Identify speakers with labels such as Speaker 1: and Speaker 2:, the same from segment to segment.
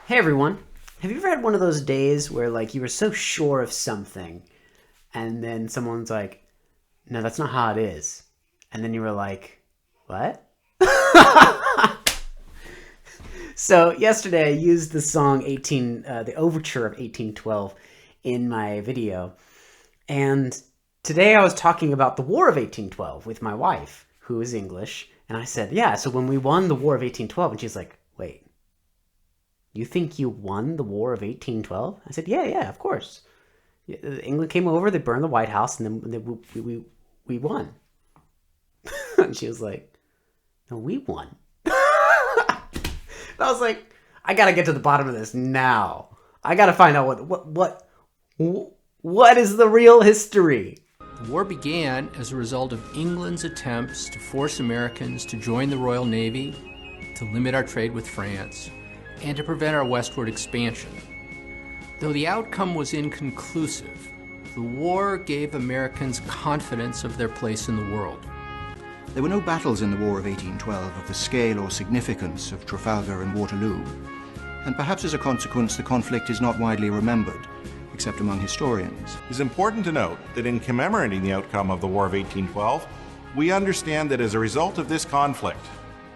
Speaker 1: Hey everyone, have you ever had one of those days where like you were so sure of something and then someone's like, no, that's not how it is. And then you were like, what? So yesterday I used the song the overture of 1812 in my video. And today I was talking about the War of 1812 with my wife, who is English. And I said, yeah, so when we won the War of 1812, and she's like, wait, you think you won the War of 1812? I said, yeah, of course. England came over, they burned the White House, and then we won. And she was like, no, we won. And I was like, I gotta get to the bottom of this now. I gotta find out what is the real history.
Speaker 2: The war began as a result of England's attempts to force Americans to join the Royal Navy, to limit our trade with France, and to prevent our westward expansion. Though the outcome was inconclusive, the war gave Americans confidence of their place in the world.
Speaker 3: There were no battles in the War of 1812 of the scale or significance of Trafalgar and Waterloo, and perhaps as a consequence the conflict is not widely remembered, except among historians.
Speaker 4: It is important to note that in commemorating the outcome of the War of 1812, we understand that as a result of this conflict,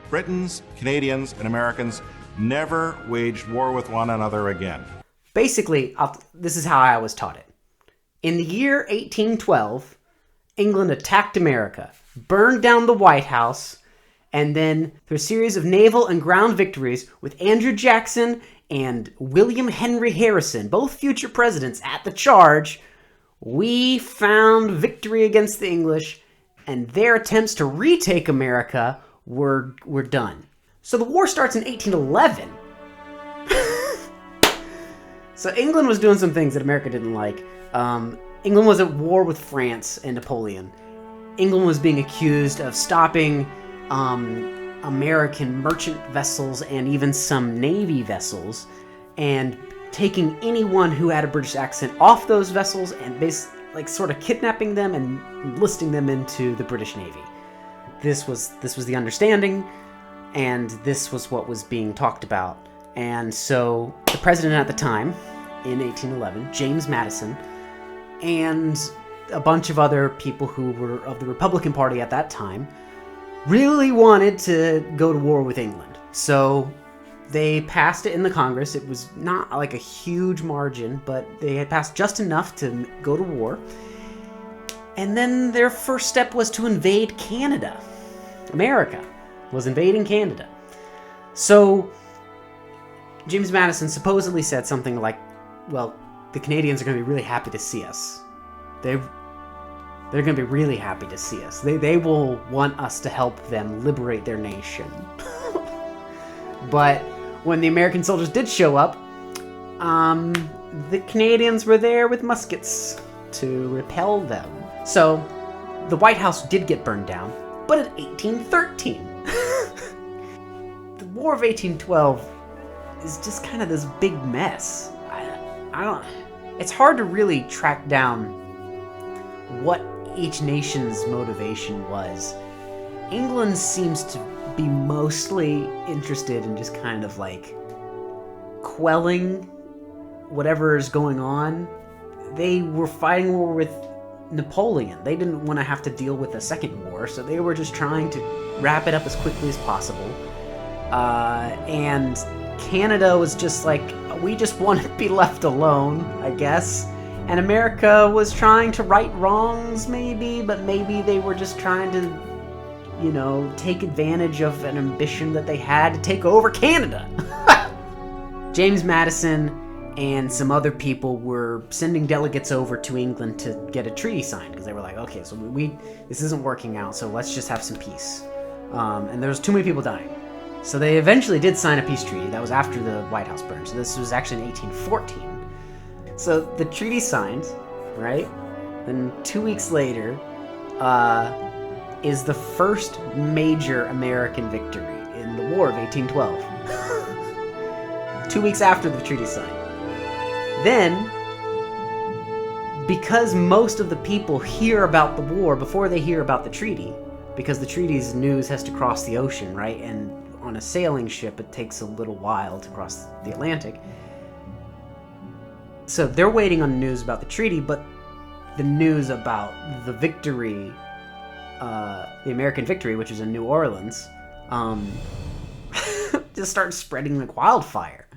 Speaker 4: Britons, Canadians, and Americans never waged war with one another again.
Speaker 1: Basically, this is how I was taught it. In the year 1812, England attacked America, burned down the White House, and then through a series of naval and ground victories with Andrew Jackson and William Henry Harrison, both future presidents, at the charge, we found victory against the English, and their attempts to retake America were done. So the war starts in 1811. So England was doing some things that America didn't like. England was at war with France and Napoleon. England was being accused of stopping American merchant vessels and even some Navy vessels and taking anyone who had a British accent off those vessels and sort of kidnapping them and enlisting them into the British Navy. This was the understanding, and this was what was being talked about. And so the president at the time, in 1811, James Madison, and a bunch of other people who were of the Republican Party at that time, really wanted to go to war with England. So they passed it in the Congress. It was not like a huge margin, but they had passed just enough to go to war. And then their first step was to invade Canada. America was invading Canada. So James Madison supposedly said something like, well, the Canadians are going to be really happy to see us. They're going to be really happy to see us. They will want us to help them liberate their nation. But when the American soldiers did show up, the Canadians were there with muskets to repel them. So the White House did get burned down, but in 1813. The War of 1812 is just kind of this big mess. It's hard to really track down what each nation's motivation was. England seems to be mostly interested in just kind of like quelling whatever is going on. They were fighting war with Napoleon. They didn't want to have to deal with a second war, so they were just trying to wrap it up as quickly as possible. And Canada was just like, we just want to be left alone, I guess. And America was trying to right wrongs, maybe, but maybe they were just trying to, take advantage of an ambition that they had to take over Canada. James Madison and some other people were sending delegates over to England to get a treaty signed, because they were like, okay, so this isn't working out, so let's just have some peace. And there was too many people dying. So they eventually did sign a peace treaty. That was after the White House burned. So this was actually in 1814. So the treaty signed, right? Then 2 weeks later is the first major American victory in the War of 1812. 2 weeks after the treaty signed. Then, because most of the people hear about the war before they hear about the treaty, because the treaty's news has to cross the ocean, right? And on a sailing ship, it takes a little while to cross the Atlantic. So they're waiting on news about the treaty, but the news about the victory, the American victory, which is in New Orleans, just starts spreading like wildfire.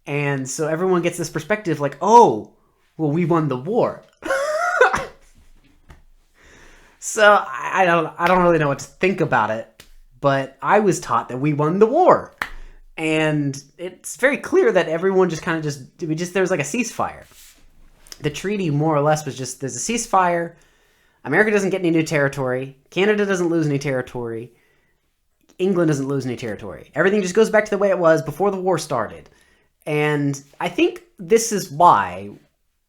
Speaker 1: And so everyone gets this perspective like, oh, well, we won the war. So I don't really know what to think about it, but I was taught that we won the war. And it's very clear that everyone just kind of there was like a ceasefire. The treaty more or less was just, there's a ceasefire. America doesn't get any new territory. Canada doesn't lose any territory. England doesn't lose any territory. Everything just goes back to the way it was before the war started. And I think this is why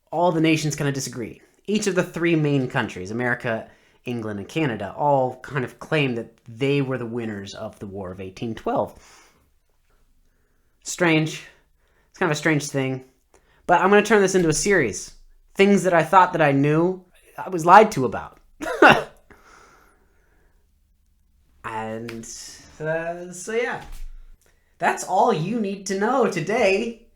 Speaker 1: all the nations kind of disagree. Each of the three main countries, America, England, and Canada, all kind of claim that they were the winners of the War of 1812. Strange. It's kind of a strange thing. But I'm going to turn this into a series. Things that I thought that I knew, I was lied to about. And so yeah. That's all you need to know today.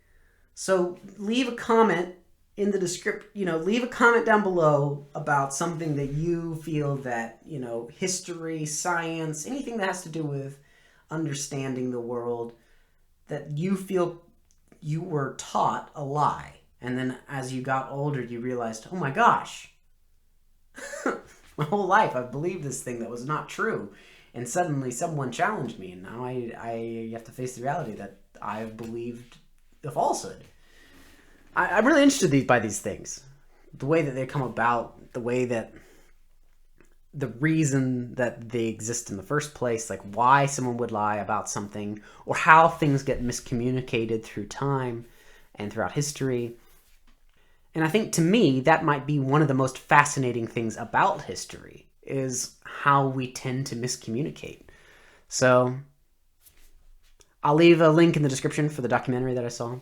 Speaker 1: So leave a comment in the description, leave a comment down below about something that you feel that, history, science, anything that has to do with understanding the world, that you feel you were taught a lie. And then as you got older, you realized, oh my gosh, my whole life I've believed this thing that was not true. And suddenly someone challenged me, and now I have to face the reality that I've believed the falsehood. I'm really interested by these things. The way that they come about, the way that the reason that they exist in the first place, like why someone would lie about something, or how things get miscommunicated through time and throughout history. And I think to me, that might be one of the most fascinating things about history, is how we tend to miscommunicate. So I'll leave a link in the description for the documentary that I saw.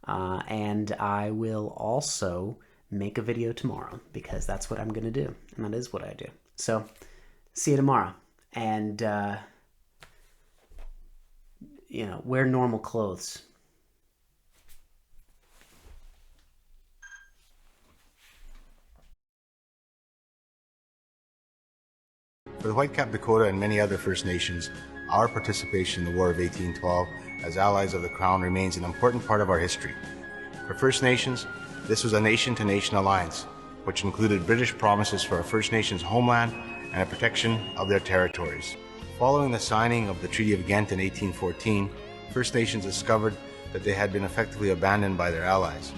Speaker 1: And I will also make a video tomorrow, because that's what I'm going to do. And that is what I do. So see you tomorrow. And, wear normal clothes.
Speaker 5: For the Whitecap Dakota and many other First Nations, our participation in the War of 1812 as allies of the Crown remains an important part of our history. For First Nations, this was a nation-to-nation alliance, which included British promises for our First Nations homeland and a protection of their territories. Following the signing of the Treaty of Ghent in 1814, First Nations discovered that they had been effectively abandoned by their allies.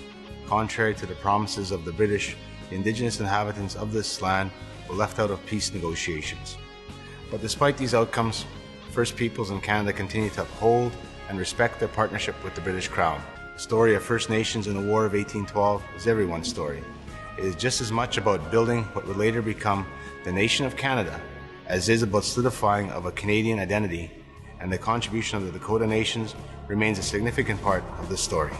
Speaker 5: Contrary to the promises of the British, the Indigenous inhabitants of this land were left out of peace negotiations. But despite these outcomes, First Peoples in Canada continue to uphold and respect their partnership with the British Crown. The story of First Nations in the War of 1812 is everyone's story. It is just as much about building what would later become the nation of Canada as it is about solidifying of a Canadian identity, and the contribution of the Dakota Nations remains a significant part of this story.